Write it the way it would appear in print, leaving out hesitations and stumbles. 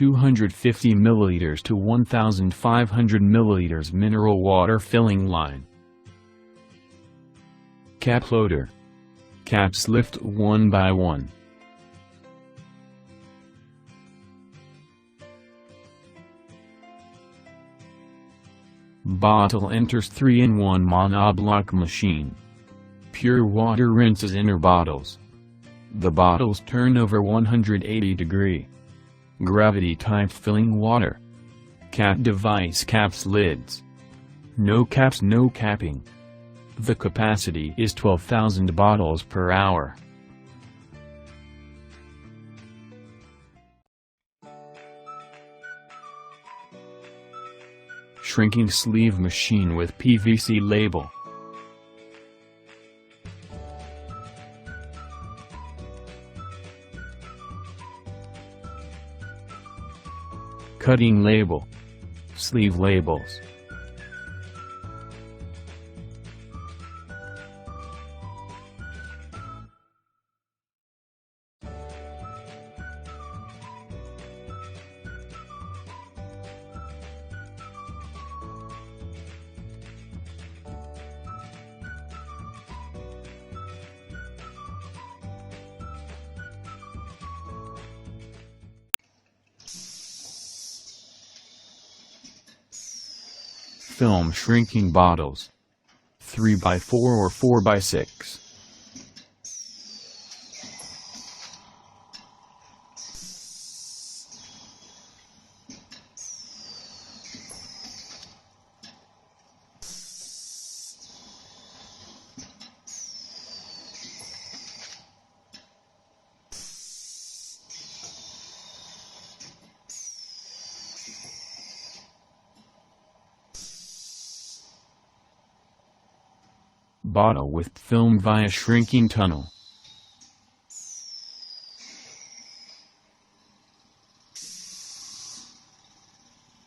250 ml to 1500 ml mineral water filling line. Cap loader. Caps lift one by one. Bottle enters 3-in-1 monoblock machine. Pure water rinses inner bottles. The bottles turn over 180 degree. Gravity type filling water. Cap device caps lids. No caps, no capping. The capacity is 12,000 bottles per hour. Shrinking sleeve machine with PVC label. Cutting label. Sleeve labels. Film shrinking bottles. 3x4 or 4x6. Bottle with film via shrinking tunnel.